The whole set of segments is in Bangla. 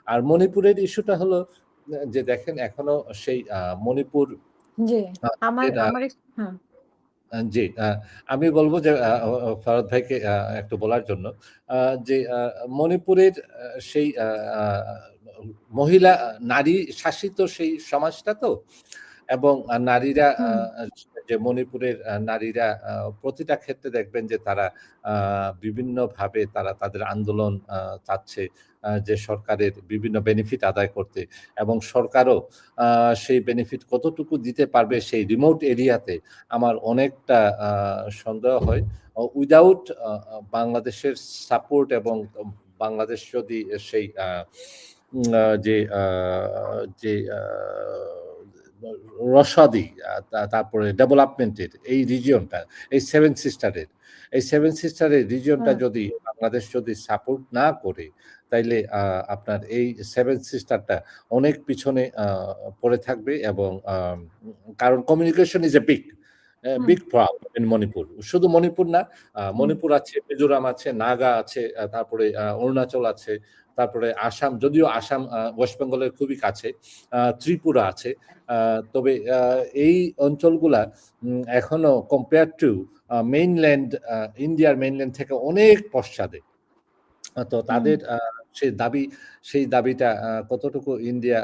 আর মণিপুরের ইস্যুটা হলো যে দেখেন এখনো সেই মণিপুর জি, আমার আমাদের আমার হ্যাঁ। জি, আমি বলব যে ফারাদ ভাইকে একটু বলার জন্য যে মণিপুরের সেই মহিলা নারী শাসিত সেই সমাজটা তো এবং নারীরা হুম, যে মণিপুরের নারীরা প্রতিটা ক্ষেত্রে দেখবেন যে তারা বিভিন্নভাবে তারা তাদের আন্দোলন চাচ্ছে যে সরকারের বিভিন্ন বেনিফিট আদায় করতে এবং সরকারও সেই বেনিফিট কতটুকু দিতে পারবে সেই রিমোট এরিয়াতে আমার অনেকটা সন্দেহ হয়। উইদাউট বাংলাদেশের সাপোর্ট এবং বাংলাদেশ যদি সেই যে যে রসদি তারপরে ডেভেলপমেন্টের এই রিজিয়নটা, এই সেভেন সিস্টারের রিজিয়নটা হুম, যদি বাংলাদেশ যদি সাপোর্ট না করে তাইলে আপনার এই সেভেন সিস্টারটা অনেক পিছনে পড়ে থাকবে এবং কারণ communication is a hmm, big problem in Manipur. শুধু মণিপুর না, হুম, মণিপুর আছে, মিজোরাম আছে, নাগা আছে, তারপরে অরুণাচল আছে, তারপরে আসাম, যদিও আসাম ওয়েস্ট বেঙ্গলের খুবই কাছে, ত্রিপুরা আছে। তবে এই অঞ্চলগুলা এখনো কম্পেয়ার টু মেইনল্যান্ড ইন্ডিয়ার মেইনল্যান্ড থেকে অনেক পশ্চাদে। তো হুম, তাদের সেই দাবি সেই দাবিটা কতটুকু ইন্ডিয়া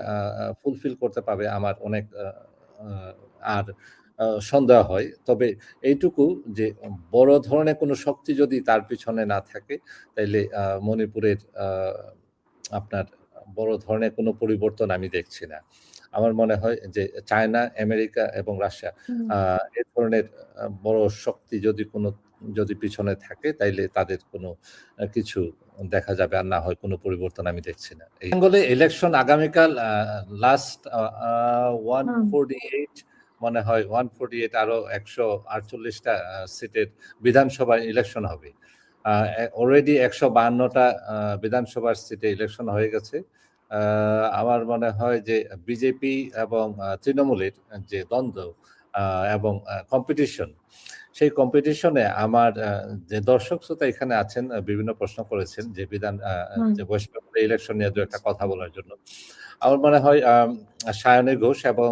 ফুলফিল করতে পারবে আমার অনেক আ আর সন্দেহ হয়। তবে এইটুকু যে বড় ধরনের কোনো শক্তি যদি তার পিছনে না থাকে, তাইলে মণিপুরের আপনার বড় ধরনের কোনো পরিবর্তন আমি দেখছি না। আমার মনে হয় যে চায়না, আমেরিকা এবং রাশিয়া হুম। এ ধরনের বড় শক্তি যদি পিছনে থাকে তাইলে তাদের কোনো কিছু দেখা যাবে। আর না হয় কোনো পরিবর্তন আমি দেখছি না। এই বেঙ্গলে ইলেকশন আগামীকাল লাস্ট হুম, 148 মনে হয় 148 আরো ১৪৮ টা সিটের বিধানসভা ইলেকশন হবে। অলরেডি ১৫২ টা বিধানসভার সিটে ইলেকশন হয়ে গেছে। আ আমার মনে হয় যে বিজেপি এবং তৃণমূলের যে দ্বন্দ্ব আ এবং কম্পিটিশন, সেই কম্পিটিশনে আমার যে দর্শক শ্রোতা এখানে আছেন বিভিন্ন প্রশ্ন করেছেন যে হুম, যে ওয়েস্ট বেঙ্গল ইলেকশন নিয়ে ২-১ টা কথা বলার জন্য। আমার মনে হয় সায়নী ঘোষ এবং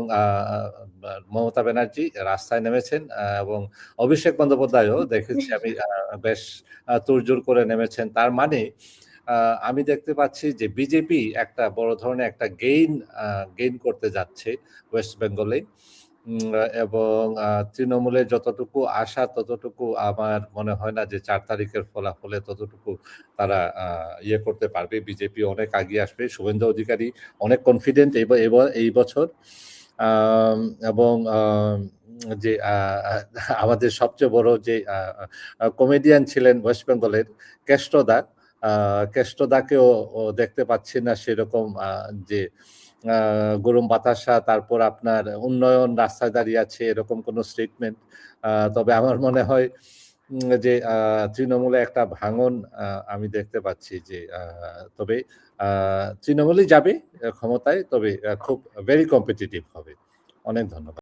মমতা ব্যানার্জী রাস্তায় নেমেছেন এবং অভিষেক বন্দ্যোপাধ্যায়ও দেখেছি আমি বেশ তোড়জোড় করে নেমেছেন। তার মানে আ আমি দেখতে পাচ্ছি যে বিজেপি একটা বড় ধরনের একটা গেইন করতে যাচ্ছে ওয়েস্ট বেঙ্গলে। এবং তৃণমূলের যতটুকু আশা ততটুকু আমার মনে হয় না যে ৪ তারিখের ফলাফলে ততটুকু তারা ইয়ে করতে পারবে। বিজেপি অনেক আগিয়ে আসবে। শুভেন্দু অধিকারী অনেক কনফিডেন্ট এই বছর। আম এবং যে আমাদের সবচেয়ে বড় যে কমেডিয়ান ছিলেন ওয়েস্ট বেঙ্গলের কেষ্টদা, আ কেষ্টদাকেও দেখতে পাচ্ছি না সেরকম যে আ গরম বাতাসা, তারপর আপনার উন্নয়ন রাস্তায় দাঁড়িয়ে আছে এরকম কোনো স্টেটমেন্ট। তবে আমার মনে হয় যে তৃণমূলে একটা ভাঙন আমি দেখতে পাচ্ছি যে তবে আ তৃণমূলই যাবে ক্ষমতায়। তবে খুব ভেরি কম্পিটিটিভ হবে। অনেক ধন্যবাদ।